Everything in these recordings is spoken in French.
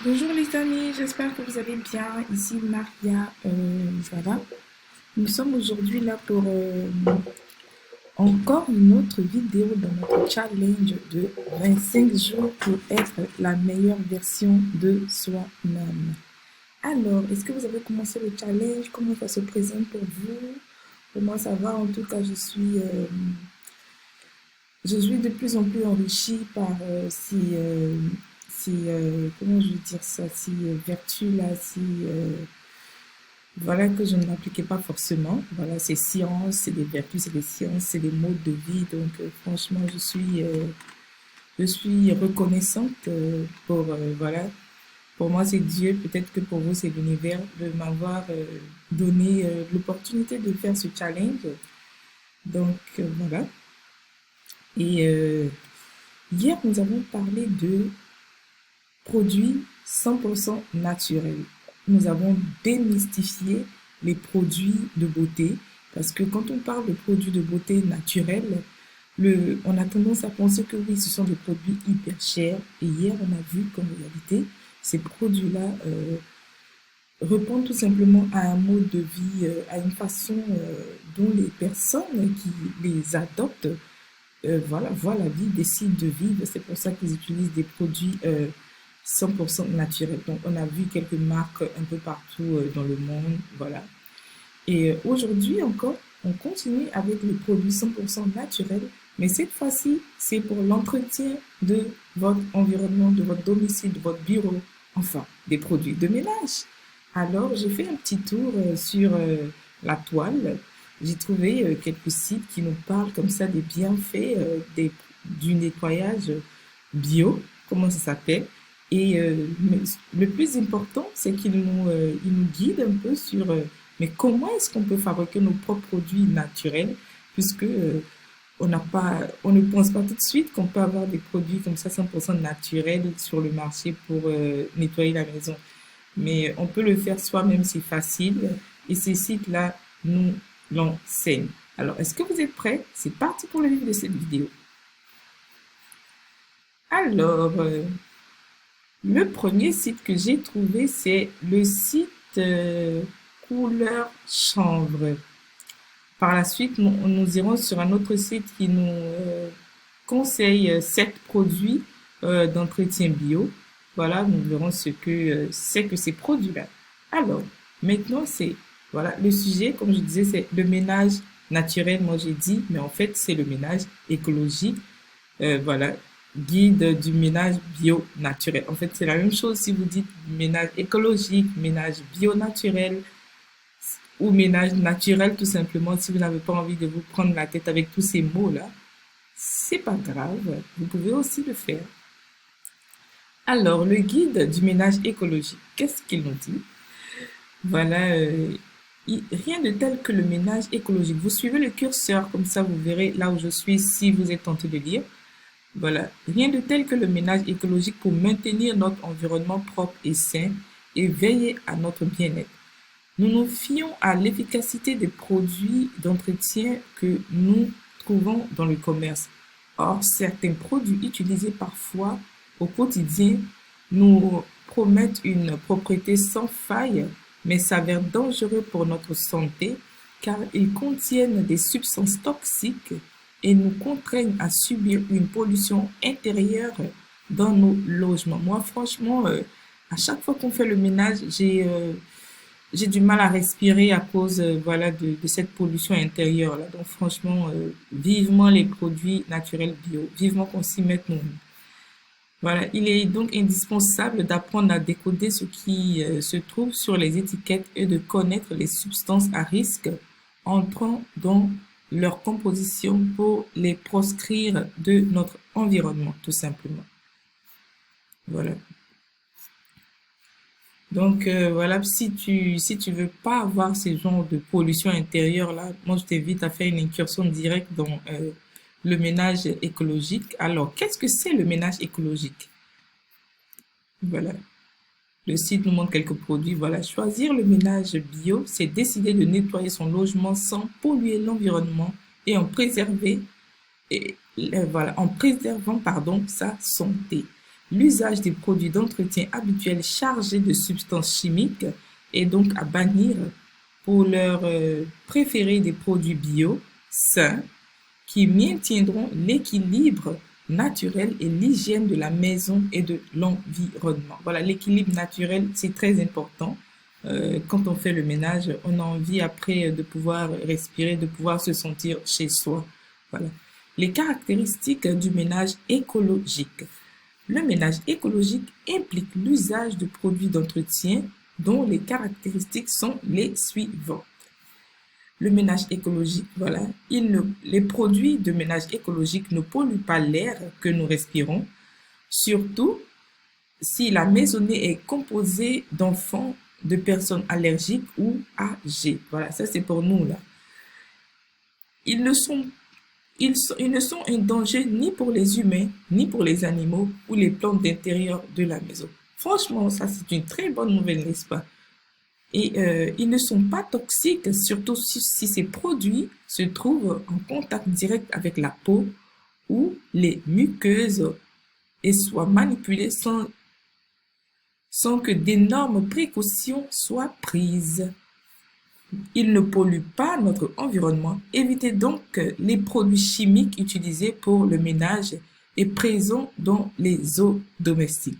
Bonjour les amis, j'espère que vous allez bien. Ici Maria, voilà. Nous sommes aujourd'hui là pour encore une autre vidéo dans notre challenge de 25 jours pour être la meilleure version de soi-même. Alors, est-ce que vous avez commencé le challenge? Comment ça se présente pour vous? Pour moi, ça va. En tout cas, je suis de plus en plus enrichie par comment je vais dire ça, ces vertus-là, voilà, que je n'appliquais pas forcément. Voilà, c'est science, c'est des vertus, c'est des sciences, c'est des modes de vie. Donc, franchement, je suis reconnaissante voilà, pour moi, c'est Dieu, peut-être que pour vous, c'est l'univers de m'avoir donné l'opportunité de faire ce challenge. Donc, voilà. Et hier, nous avons parlé de produits 100% naturels. Nous avons démystifié les produits de beauté parce que quand on parle de produits de beauté naturels, on a tendance à penser que oui, ce sont des produits hyper chers. Et hier, on a vu qu'en réalité, ces produits-là répondent tout simplement à un mode de vie, à une façon dont les personnes qui les adoptent voilà, voient la vie, décident de vivre. C'est pour ça qu'ils utilisent des produits 100% naturels. Donc, on a vu quelques marques un peu partout dans le monde, voilà. Et aujourd'hui encore, on continue avec les produits 100% naturels, mais cette fois-ci, c'est pour l'entretien de votre environnement, de votre domicile, de votre bureau, enfin, des produits de ménage. Alors, j'ai fait un petit tour sur la toile. J'ai trouvé quelques sites qui nous parlent comme ça des bienfaits du nettoyage bio, comment ça s'appelle. Et le plus important, c'est qu'il nous guide un peu sur mais comment est-ce qu'on peut fabriquer nos propres produits naturels, puisque on ne pense pas tout de suite qu'on peut avoir des produits comme ça 100% naturels sur le marché pour nettoyer la maison. Mais on peut le faire soi-même, c'est facile. Et ces sites-là nous l'enseignent. Alors, est-ce que vous êtes prêts? C'est parti pour le vif de cette vidéo. Alors, le premier site que j'ai trouvé, c'est le site Couleur Chanvre. Par la suite, nous irons sur un autre site qui nous conseille 7 produits d'entretien bio. Voilà, nous verrons ce que c'est que ces produits-là. Alors, maintenant, voilà, le sujet, comme je disais, c'est le ménage naturel, moi j'ai dit, mais en fait, c'est le ménage écologique. Voilà, guide du ménage bio naturel. En fait, c'est la même chose si vous dites ménage écologique, ménage bio naturel, ou ménage naturel tout simplement. Si vous n'avez pas envie de vous prendre la tête avec tous ces mots-là, c'est pas grave, vous pouvez aussi le faire. Alors, le guide du ménage écologique, qu'est-ce qu'il nous dit? Voilà, rien de tel que le ménage écologique. Vous suivez le curseur, comme ça vous verrez là où je suis si vous êtes tenté de lire. Voilà, rien de tel que le ménage écologique pour maintenir notre environnement propre et sain et veiller à notre bien-être. Nous nous fions à l'efficacité des produits d'entretien que nous trouvons dans le commerce. Or, certains produits utilisés parfois au quotidien nous promettent une propriété sans faille, mais s'avèrent dangereux pour notre santé car ils contiennent des substances toxiques et nous contraignent à subir une pollution intérieure dans nos logements. Moi, franchement, à chaque fois qu'on fait le ménage, j'ai du mal à respirer à cause voilà de cette pollution intérieure là. Donc franchement, vivement les produits naturels bio, vivement qu'on s'y mette nous. Voilà, il est donc indispensable d'apprendre à décoder ce qui se trouve sur les étiquettes et de connaître les substances à risque entrant dans leur composition pour les proscrire de notre environnement, tout simplement. Voilà. Donc voilà, si tu veux pas avoir ces genres de pollution intérieure là, moi je t'invite à faire une incursion directe dans le ménage écologique. Alors, qu'est-ce que c'est le ménage écologique? Voilà. Le site nous montre quelques produits. Voilà, choisir le ménage bio, c'est décider de nettoyer son logement sans polluer l'environnement et en préservant pardon sa santé. l'usage des produits d'entretien habituels chargés de substances chimiques est donc à bannir pour leur préférer des produits bio, sains, qui maintiendront l'équilibre naturel et l'hygiène de la maison et de l'environnement. Voilà, l'équilibre naturel, c'est très important. Quand on fait le ménage, on a envie après de pouvoir respirer, de pouvoir se sentir chez soi. Voilà. Les caractéristiques du ménage écologique. Le ménage écologique implique l'usage de produits d'entretien dont les caractéristiques sont les suivantes. Le ménage écologique, voilà, les produits de ménage écologique ne polluent pas l'air que nous respirons, surtout si la maisonnée est composée d'enfants, de personnes allergiques ou âgées. Voilà, ça c'est pour nous là. Ils ne sont, ils ne sont un danger ni pour les humains, ni pour les animaux ou les plantes d'intérieur de la maison. Franchement, ça c'est une très bonne nouvelle, n'est-ce pas? Et ils ne sont pas toxiques, surtout si ces produits se trouvent en contact direct avec la peau ou les muqueuses et soient manipulés sans que d'énormes précautions soient prises. Ils ne polluent pas notre environnement. Évitez donc les produits chimiques utilisés pour le ménage et présents dans les eaux domestiques.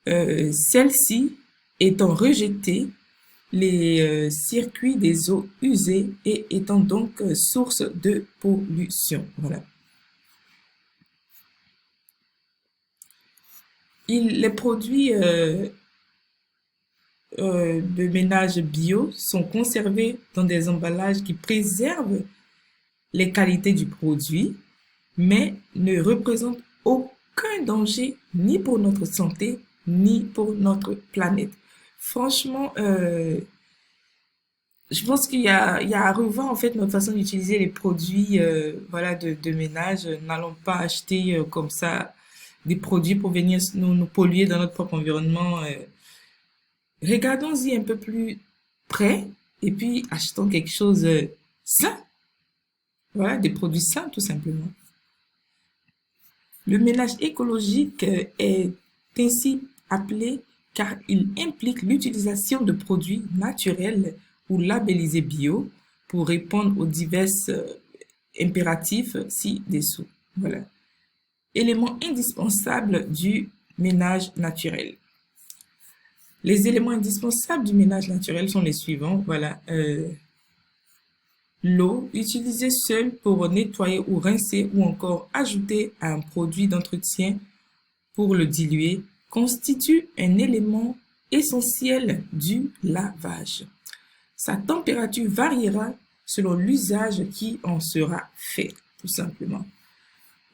Celles-ci étant rejetées, les circuits des eaux usées et étant donc source de pollution. Voilà. Les produits de ménage bio sont conservés dans des emballages qui préservent les qualités du produit, mais ne représentent aucun danger ni pour notre santé, ni pour notre planète. Franchement, je pense il y a à revoir en fait notre façon d'utiliser les produits voilà de ménage. N'allons pas acheter comme ça des produits pour venir nous polluer dans notre propre environnement. Regardons-y un peu plus près et puis achetons quelque chose sain. Voilà, des produits sains tout simplement. Le ménage écologique est ainsi appelé car il implique l'utilisation de produits naturels ou labellisés bio pour répondre aux divers impératifs ci-dessous. Voilà. Éléments indispensables du ménage naturel. Les éléments indispensables du ménage naturel sont les suivants. Voilà. L'eau, utilisée seule pour nettoyer ou rincer ou encore ajouter à un produit d'entretien pour le diluer, constitue un élément essentiel du lavage. Sa température variera selon l'usage qui en sera fait, tout simplement.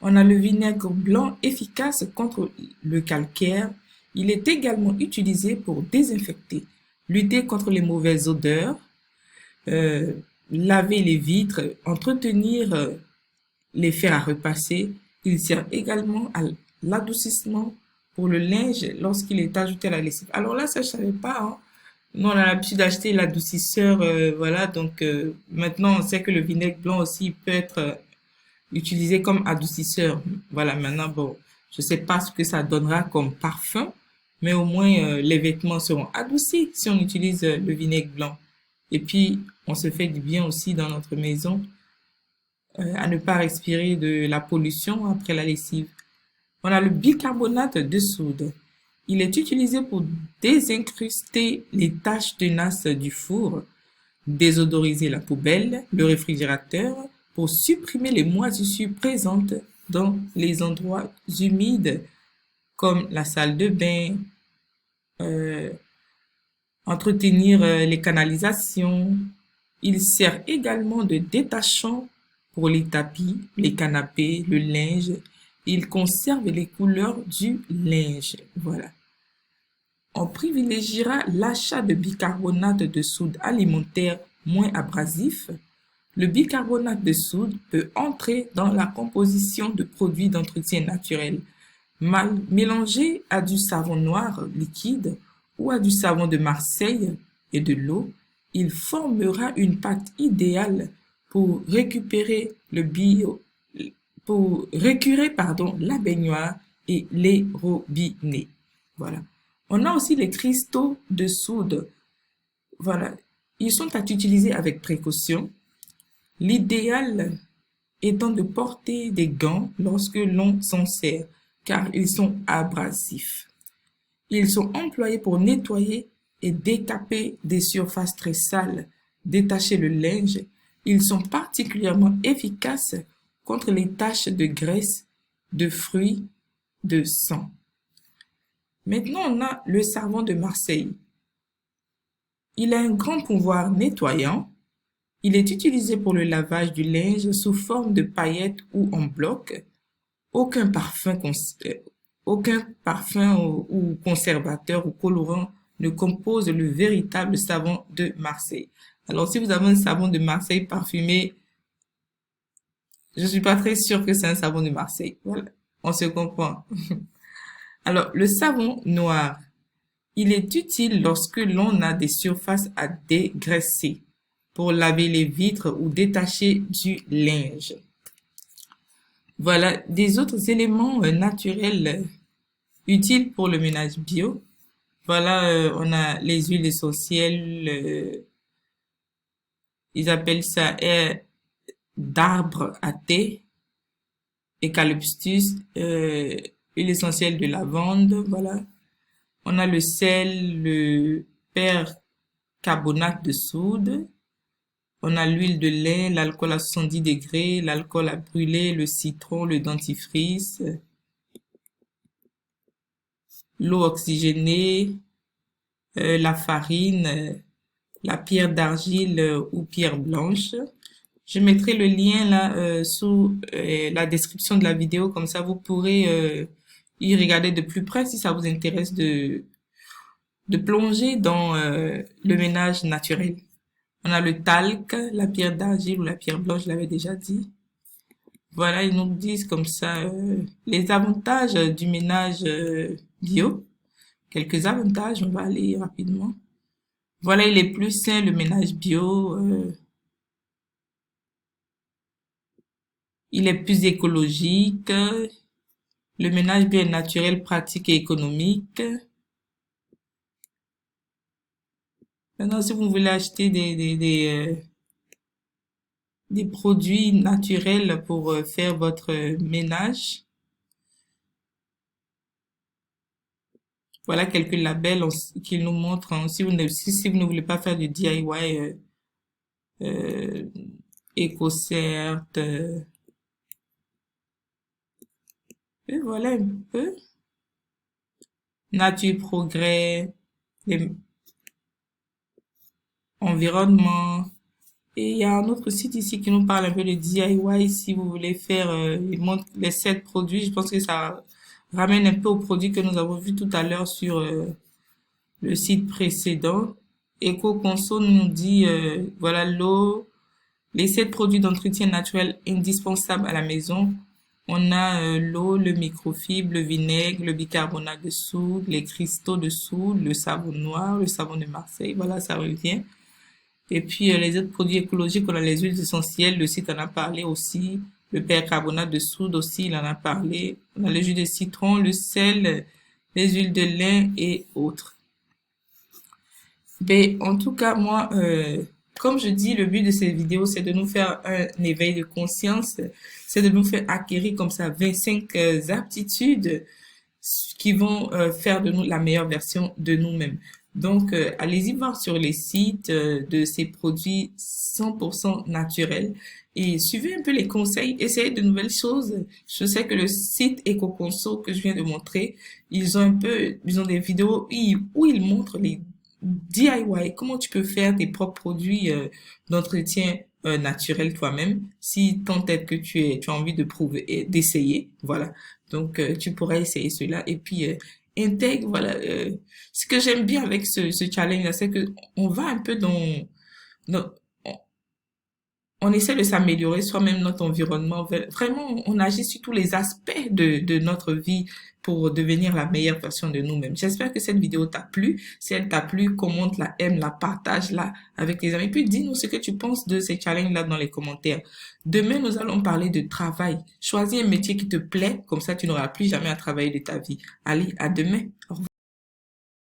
On a le vinaigre blanc efficace contre le calcaire. Il est également utilisé pour désinfecter, lutter contre les mauvaises odeurs, laver les vitres, entretenir les fers à repasser. Il sert également à l'adoucissement pour le linge lorsqu'il est ajouté à la lessive. Alors là, ça je savais pas, hein. Nous, on a l'habitude d'acheter l'adoucisseur, voilà. Donc maintenant, on sait que le vinaigre blanc aussi peut être utilisé comme adoucisseur. Voilà. Maintenant, bon, je sais pas ce que ça donnera comme parfum, mais au moins les vêtements seront adoucis si on utilise le vinaigre blanc. Et puis, on se fait du bien aussi dans notre maison à ne pas respirer de la pollution après la lessive. On a le bicarbonate de soude. Il est utilisé pour désincruster les taches tenaces du four, désodoriser la poubelle, le réfrigérateur, pour supprimer les moisissures présentes dans les endroits humides comme la salle de bain, euh, entretenir les canalisations. Il sert également de détachant pour les tapis, les canapés, le linge. Il conserve les couleurs du linge. Voilà. On privilégiera l'achat de bicarbonate de soude alimentaire moins abrasif. Le bicarbonate de soude peut entrer dans la composition de produits d'entretien naturel. Mélangé à du savon noir liquide ou à du savon de Marseille et de l'eau, il formera une pâte idéale pour récurer la baignoire et les robinets. Voilà. On a aussi les cristaux de soude. Voilà. Ils sont à utiliser avec précaution. L'idéal étant de porter des gants lorsque l'on s'en sert, car ils sont abrasifs. Ils sont employés pour nettoyer et décaper des surfaces très sales, détacher le linge. Ils sont particulièrement efficaces contre les taches de graisse, de fruits, de sang. Maintenant, on a le savon de Marseille. Il a un grand pouvoir nettoyant. Il est utilisé pour le lavage du linge sous forme de paillettes ou en bloc. Aucun parfum, aucun parfum ou conservateur ou colorant ne compose le véritable savon de Marseille. Alors, si vous avez un savon de Marseille parfumé, je suis pas très sûre que c'est un savon de Marseille. Voilà, on se comprend. Alors, le savon noir, il est utile lorsque l'on a des surfaces à dégraisser pour laver les vitres ou détacher du linge. Voilà des autres éléments naturels utiles pour le ménage bio. Voilà, on a les huiles essentielles, ils appellent ça d'arbre à thé, eucalyptus, huile essentielle de lavande, voilà. On a le sel, le percarbonate de soude. On a l'huile de lin, l'alcool à 70 degrés, l'alcool à brûler, le citron, le dentifrice, l'eau oxygénée, la farine, la pierre d'argile ou pierre blanche. Je mettrai le lien là sous la description de la vidéo, comme ça vous pourrez y regarder de plus près si ça vous intéresse de plonger dans le ménage naturel. On a le talc, la pierre d'argile ou la pierre blanche, je l'avais déjà dit. Voilà, ils nous disent comme ça les avantages du ménage bio. Quelques avantages, on va aller rapidement. Voilà, il est plus sain le ménage bio. Il est plus écologique. Le ménage bio est naturel, pratique et économique. Maintenant, si vous voulez acheter des produits naturels pour faire votre ménage, voilà quelques labels qu'ils nous montrent, hein. Si vous ne voulez pas faire du DIY, euh, EcoCert, et voilà un peu. Nature Progrès, les environnement. Et il y a un autre site ici qui nous parle un peu de DIY si vous voulez faire, il montre les 7 produits. Je pense que ça ramène un peu aux produits que nous avons vus tout à l'heure sur le site précédent. EcoConso nous dit, voilà l'eau, les 7 produits d'entretien naturel indispensables à la maison. On a l'eau, le microfibre, le vinaigre, le bicarbonate de soude, les cristaux de soude, le savon noir, le savon de Marseille. Voilà, ça revient. Et puis les autres produits écologiques, on a les huiles essentielles, le site en a parlé aussi. Le percarbonate de soude aussi, il en a parlé. On a le jus de citron, le sel, les huiles de lin et autres. Ben, en tout cas, moi, comme je dis, le but de ces vidéos, c'est de nous faire un éveil de conscience, c'est de nous faire acquérir comme ça 25 aptitudes qui vont faire de nous la meilleure version de nous-mêmes. Donc, allez-y voir sur les sites de ces produits 100% naturels et suivez un peu les conseils, essayez de nouvelles choses. Je sais que le site EcoConso que je viens de montrer, ils ont des vidéos où ils montrent les DIY, comment tu peux faire tes propres produits d'entretien naturel toi-même, si tant est que tu as envie de prouver et d'essayer, voilà. Donc tu pourrais essayer cela et puis intègre, voilà. Ce que j'aime bien avec ce challenge-là, c'est que on va un peu dans on, on essaie de s'améliorer soi-même, notre environnement. Vraiment, on agit sur tous les aspects de notre vie pour devenir la meilleure version de nous-mêmes. J'espère que cette vidéo t'a plu. Si elle t'a plu, commente-la, aime-la, partage-la avec tes amis. Puis dis-nous ce que tu penses de ces challenges-là dans les commentaires. Demain, nous allons parler de travail. Choisis un métier qui te plaît, comme ça tu n'auras plus jamais à travailler de ta vie. Allez, à demain. Au revoir.